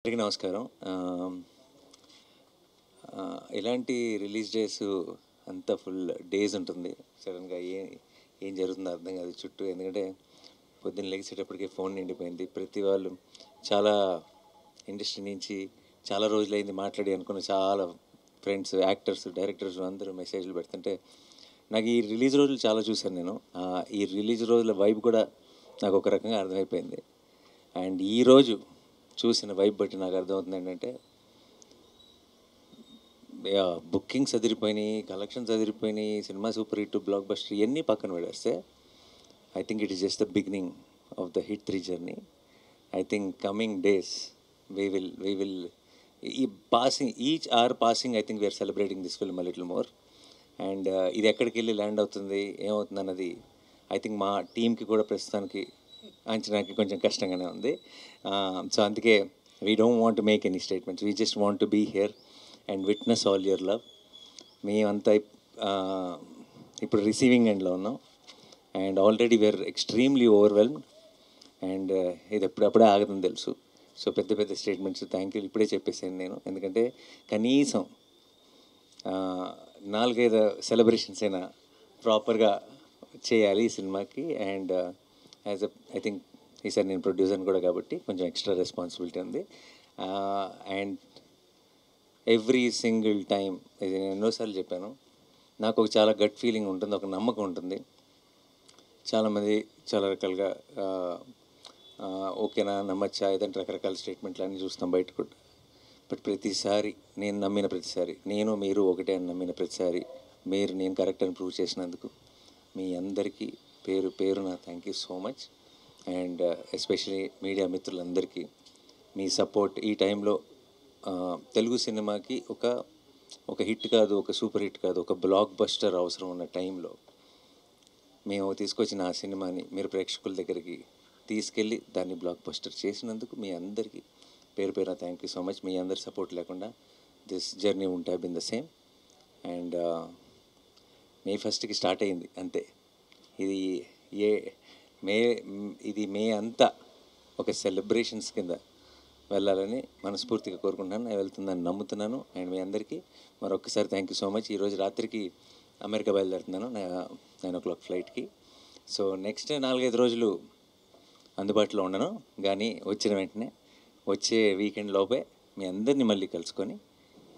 అందరికీ నమస్కారం. ఇలాంటి రిలీజ్ డేస్ అంతా ఫుల్ డేస్ ఉంటుంది. సడన్గా ఏం జరుగుతుందో అర్థం కాదు చుట్టూ. ఎందుకంటే పొద్దున్న లెగిసేటప్పటికి ఫోన్ నిండిపోయింది. ప్రతి వాళ్ళు చాలా ఇండస్ట్రీ నుంచి చాలా రోజులైంది మాట్లాడి అనుకున్న చాలా ఫ్రెండ్స్, యాక్టర్స్, డైరెక్టర్స్ అందరూ మెసేజ్లు పెడుతుంటే నాకు ఈ రిలీజ్ రోజులు చాలా చూశాను నేను. ఈ రిలీజ్ రోజుల వైబ్ కూడా నాకు ఒక రకంగా అర్థమైపోయింది. అండ్ ఈరోజు చూసిన వైబ్ బట్టి నాకు అర్థమవుతుంది ఏంటంటే బుకింగ్స్ అదిరిపోయినాయి, కలెక్షన్స్ అదిరిపోయినాయి, cinema super hit, blockbuster ఇవన్నీ పక్కన పెడేస్తే I think it is just the beginning of the HIT 3 journey. I think coming days we will be passing each or passing I think we're celebrating this film a little more. And ఇది ఎక్కడికి వెళ్ళి land అవుతుంది, ఏమవుతుంది అన్నది I think మా టీంకి కూడా ప్రస్తుతానికి అంచనాకి కొంచెం కష్టంగానే ఉంది. సో అందుకే we don't want to make any statements, we just want to be here and witness all your love. మేమంతా ఇప్పుడు రిసీవింగ్ ఎండ్లో ఉన్నాం and already we're extremely overwhelmed. And ఇది ఎప్పుడప్పుడే ఆగదని తెలుసు. సో పెద్ద పెద్ద స్టేట్మెంట్స్ థ్యాంక్ యూ ఇప్పుడే చెప్పేసాను నేను. ఎందుకంటే కనీసం 4-5 సెలబ్రేషన్స్ అయినా ప్రాపర్గా చేయాలి ఈ సినిమాకి. అండ్ యాజ్ ఐ థింక్ ఈసారి నేను ప్రొడ్యూసర్ని కూడా కాబట్టి కొంచెం ఎక్స్ట్రా రెస్పాన్సిబిలిటీ ఉంది. అండ్ ఎవ్రీ సింగిల్ టైం, ఇది నేను ఎన్నోసార్లు చెప్పాను, నాకు ఒక చాలా గట్ ఫీలింగ్ ఉంటుంది, ఒక నమ్మకం ఉంటుంది. చాలామంది చాలా రకాలుగా ఓకేనా, నమ్మచ్చా, ఏదంటే రకరకాల స్టేట్మెంట్లు అన్నీ చూస్తాం బయట కూడా. బట్ ప్రతిసారి నేను నమ్మిన ప్రతిసారి, నేను మీరు ఒకటే అని నమ్మిన ప్రతిసారి మీరు నేను కరెక్ట్ అని ప్రూవ్ చేసినందుకు మీ అందరికీ పేరు పేరున thank you so much. And especially media మిత్రులందరికీ మీ సపోర్ట్ ఈ టైంలో తెలుగు సినిమాకి ఒక హిట్ కాదు, ఒక సూపర్ హిట్ కాదు, ఒక బ్లాక్ బస్టర్ అవసరం ఉన్న టైంలో మేము తీసుకొచ్చిన ఆ సినిమాని మీరు ప్రేక్షకుల దగ్గరికి తీసుకెళ్ళి దాన్ని బ్లాక్ బస్టర్ చేసినందుకు మీ అందరికీ పేరు పేరున థ్యాంక్ యూ సో మచ్. మీ అందరి సపోర్ట్ లేకుండా this journey won't have been the same. And May 1కి స్టార్ట్ అయింది అంతే. ఇది మే అంతా ఒక సెలబ్రేషన్స్ కింద వెళ్ళాలని మనస్ఫూర్తిగా కోరుకుంటున్నాను. నేను వెళ్తుందని నమ్ముతున్నాను. అండ్ మీ అందరికీ మరొకసారి థ్యాంక్ యూ సో మచ్. ఈరోజు రాత్రికి అమెరికా బయలుదేరుతున్నాను 9 o'clock ఫ్లైట్కి. సో నెక్స్ట్ 4-5 రోజులు అందుబాటులో ఉండను, కానీ వచ్చిన వెంటనే వచ్చే వీకెండ్ లోపే మీ అందరినీ మళ్ళీ కలుసుకొని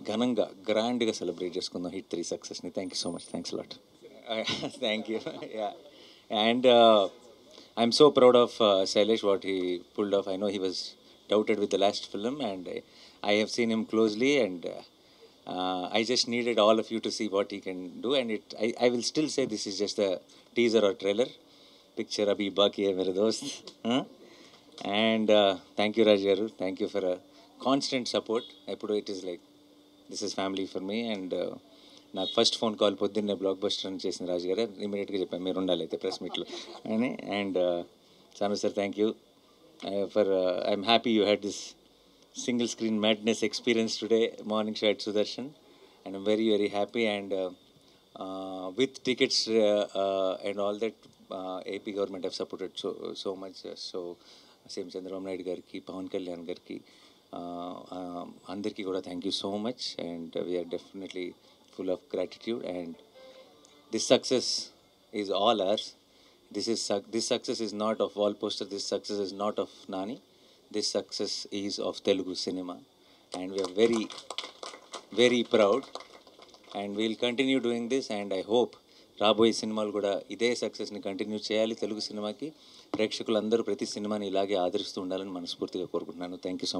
ఘనంగా గ్రాండ్గా సెలబ్రేట్ చేసుకుందాం హిట్ 3 సక్సెస్ని. Thank you so much. Thanks lot. Thank you. Yeah. And I'm so proud of Shailesh, what he pulled off. I know he was doubted with the last film and I have seen him closely and I just needed all of you to see what he can do. And I will still say this is just a teaser or trailer. Picture abhi baki hai mere dost. And thank you Raj garu, thank you for a constant support. Eppudu it is like this is family for me. And నాకు first phone call పొద్దున్నే block buster అని చేసిన రాజు గారు ఇమీడియట్గా చెప్పాను మీరు ఉండాలి అయితే ప్రెస్ మీట్లో అని. And Sanu sir thank you for I'm happy you had this single screen madness experience today morning show at Sudarshan. And I'm very very happy. And with tickets and all that AP government have supported so much. So same Chandrababu Naidu గారికి, పవన్ కళ్యాణ్ గారికి, అందరికీ కూడా thank you so much. And we're definitely full of gratitude. And this success is all ours. This success is not of wall poster, this success is not of Nani, this success is of Telugu cinema. And we are very very proud and we will continue doing this. And I hope రాబోయే సినిమాలు కూడా ఇదే సక్సెస్ని continue చేయాలి. తెలుగు సినిమాకి ప్రేక్షకులందరూ ప్రతి సినిమాని ఇలాగే ఆదరిస్తూ ఉండాలని మనస్ఫూర్తిగా కోరుకుంటున్నాను. Thank you so much.